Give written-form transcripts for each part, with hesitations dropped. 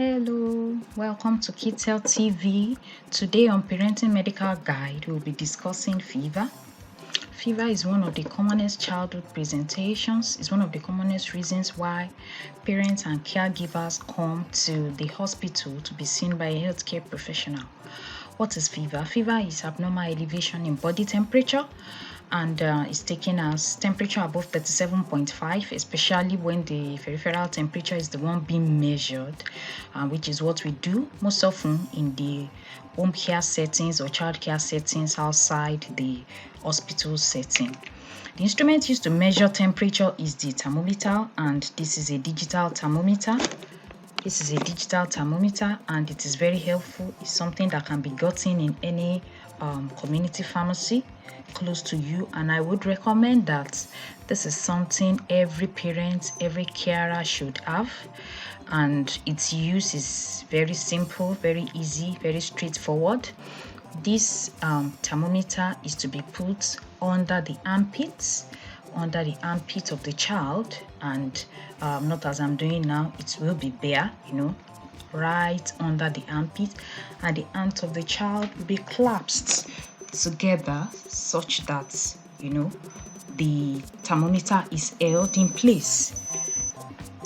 Hello, welcome to Kids Health TV. Today on Parenting Medical Guide, we'll be discussing fever. Fever is one of the commonest childhood presentations. It's one of the commonest reasons why parents and caregivers come to the hospital to be seen by a healthcare professional. What is fever? Fever is abnormal elevation in body temperature and is taken as temperature above 37.5, especially when the peripheral temperature is the one being measured, which is what we do most often in the home care settings or child care settings outside the hospital setting. The instrument used to measure temperature is the thermometer, and this is a digital thermometer. This is a digital thermometer and it is very helpful. It's something that can be gotten in any community pharmacy close to you, and I would recommend that this is something every parent, every carer should have, and its use is very simple, very easy, very straightforward. This thermometer is to be put under the armpits of the child, and not as I'm doing now, it will be bare, right under the armpit, and the hands of the child will be clasped together such that the thermometer is held in place,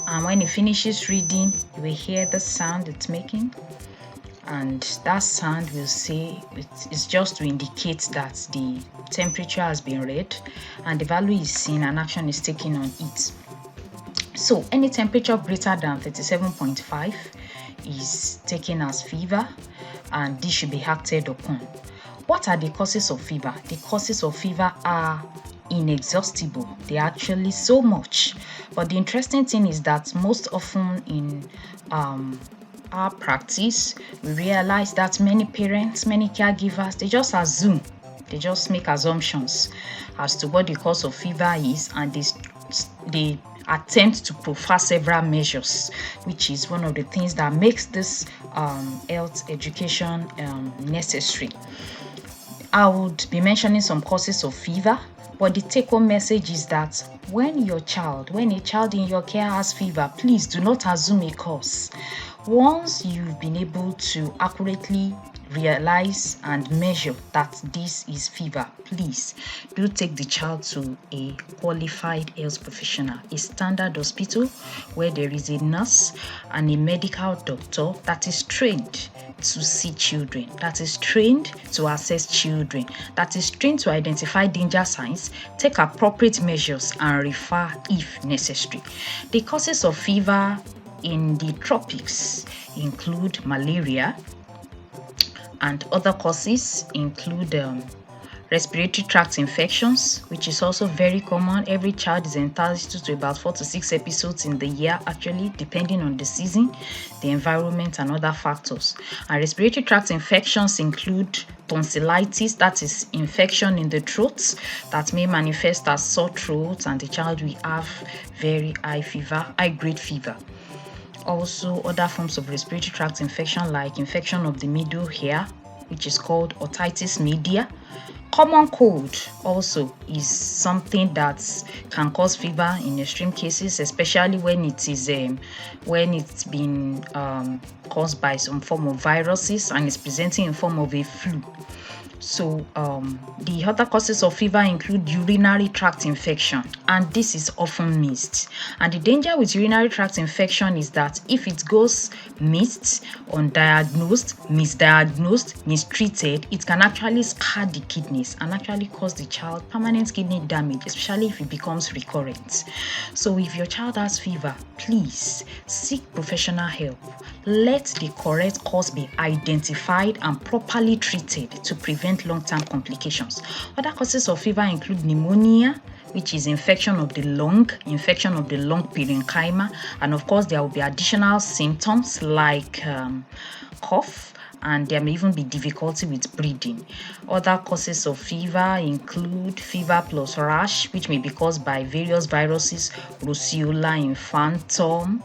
and when it finishes reading, you will hear the sound it's making, and that sound will say it's just to indicate that the temperature has been read and the value is seen and action is taken on it. So any temperature greater than 37.5 is taken as fever, and this should be acted upon. What are the causes of fever? The causes of fever are inexhaustible. They are actually so much. But the interesting thing is that most often in our practice, we realize that many parents, many caregivers, they just make assumptions as to what the cause of fever is, and they attempt to profile several measures, which is one of the things that makes this health education necessary. I would be mentioning some causes of fever, but the take-home message is that when a child in your care has fever, please do not assume a cause. Once you've been able to accurately realize and measure that this is fever, please do take the child to a qualified health professional, a standard hospital where there is a nurse and a medical doctor that is trained to see children, that is trained to assess children, that is trained to identify danger signs, take appropriate measures, and refer if necessary. The causes of fever in the tropics include malaria, and other causes include respiratory tract infections, which is also very common. Every child is entitled to about 4 to 6 episodes in the year, actually, depending on the season, the environment, and other factors. And respiratory tract infections include tonsillitis, that is infection in the throat that may manifest as sore throat, and the child will have very high-grade fever. Also, other forms of respiratory tract infection like infection of the middle ear, which is called otitis media. Common cold also is something that can cause fever in extreme cases, especially when it's been caused by some form of viruses and is presenting in form of a flu. So the other causes of fever include urinary tract infection, and this is often missed. And the danger with urinary tract infection is that if it goes missed, undiagnosed, misdiagnosed, mistreated, it can actually scar the kidneys and actually cause the child permanent kidney damage, especially if it becomes recurrent. So if your child has fever, please seek professional help. Let the correct cause be identified and properly treated to prevent long-term complications. Other causes of fever include pneumonia, which is infection of the lung parenchyma, and of course there will be additional symptoms like cough, and there may even be difficulty with breathing. Other causes of fever include fever plus rash, which may be caused by various viruses, Roseola infantum,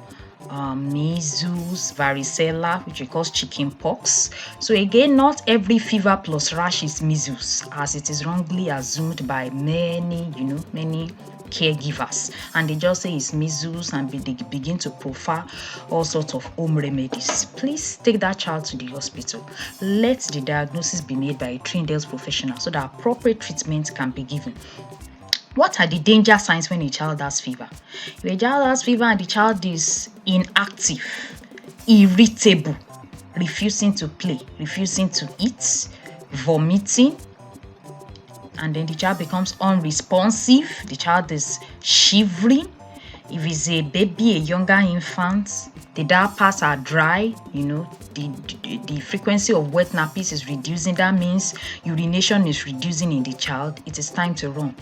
measles, varicella, which we call chicken pox. So again, not every fever plus rash is measles, as it is wrongly assumed by many caregivers, and they just say it's measles, and they begin to profile all sorts of home remedies. Please take that child to the hospital. Let the diagnosis be made by a trained health professional so that appropriate treatment can be given. What are the danger signs when a child has fever? If a child has fever and the child is inactive, irritable, refusing to play, refusing to eat, vomiting, and then the child becomes unresponsive, the child is shivering. If it's a baby, a younger infant, the diapers are dry, the frequency of wet nappies is reducing. That means urination is reducing in the child. It is time to run.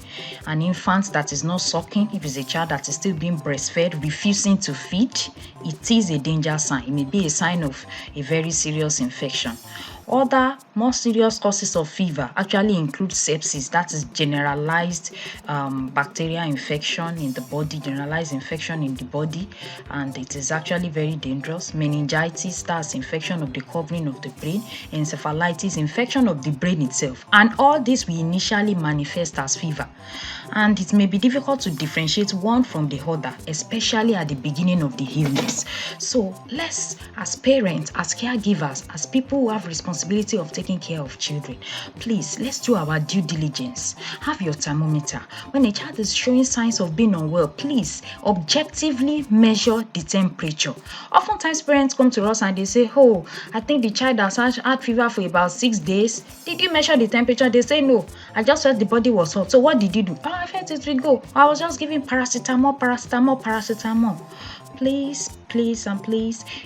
An infant that is not sucking, if it's a child that is still being breastfed, refusing to feed, it is a danger sign. It may be a sign of a very serious infection. Other more serious causes of fever actually include sepsis, that is generalized bacterial infection in the body, and it is actually very dangerous. Meningitis, that's infection of the covering of the brain. Encephalitis, infection of the brain itself. And all this will initially manifest as fever. And it may be difficult to differentiate one from the other, especially at the beginning of the illness. So let's, as parents, as caregivers, as people who have responsibility of taking care of children, please, let's do our due diligence. Have your thermometer. When a child is showing signs of being unwell, please objectively measure the temperature. Oftentimes parents come to us and they say, oh, I think the child has had fever for about 6 days. Did you measure the temperature? They say, no, I just felt the body was hot. So what did you do? Oh, I felt it will go. I was just giving paracetamol. Please,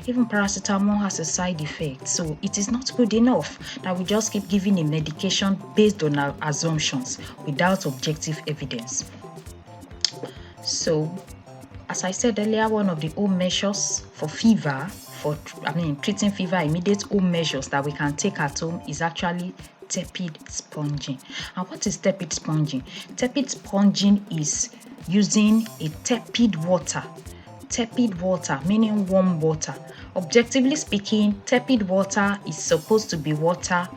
even paracetamol has a side effect. So it is not good enough that we just keep giving a medication based on our assumptions without objective evidence. So, as I said earlier, one of the home measures for fever, treating fever, immediate home measures that we can take at home is actually tepid sponging. And what is tepid sponging? Tepid sponging is using a tepid water, meaning warm water. Objectively speaking, tepid water is supposed to be water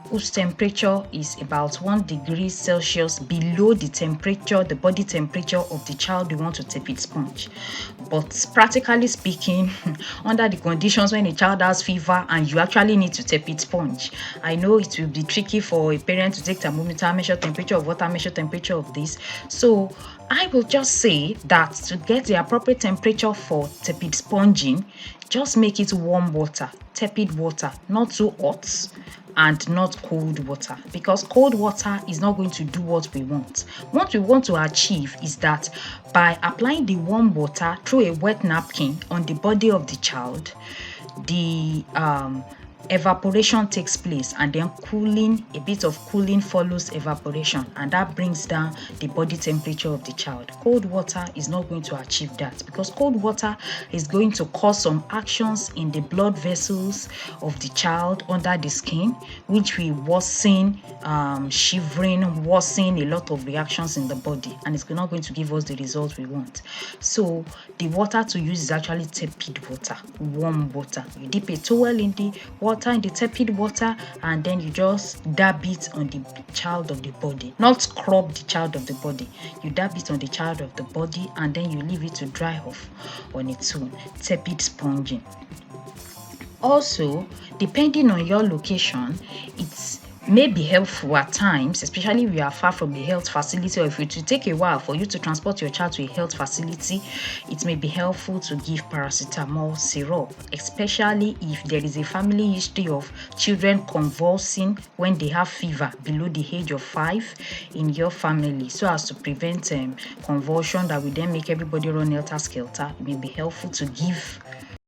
whose temperature is about 1 degree Celsius below the body temperature of the child you want to tepid sponge. But practically speaking, under the conditions when a child has fever and you actually need to tepid sponge, I know it will be tricky for a parent to take thermometer, measure temperature of water, measure temperature of this. So I will just say that to get the appropriate temperature for tepid sponging, just make it warm water, tepid water, not too hot and not cold water, because cold water is not going to do what we want. What we want to achieve is that by applying the warm water through a wet napkin on the body of the child, the evaporation takes place, and then a bit of cooling follows evaporation, and that brings down the body temperature of the child. Cold water is not going to achieve that, because cold water is going to cause some actions in the blood vessels of the child under the skin, which will worsen shivering, worsen a lot of reactions in the body, and it's not going to give us the result we want. So the water to use is actually tepid water, warm water. You dip a towel in the water, in the tepid water, and then you just dab it on the child of the body, not scrub the child of the body. You dab it on the child of the body, and then you leave it to dry off on its own. Tepid sponging. Also, depending on your location, it's may be helpful at times, especially if you are far from a health facility, or if it will take a while for you to transport your child to a health facility. It may be helpful to give paracetamol syrup, especially if there is a family history of children convulsing when they have fever below the age of 5 in your family, so as to prevent convulsion that will then make everybody run helter-skelter. It may be helpful to give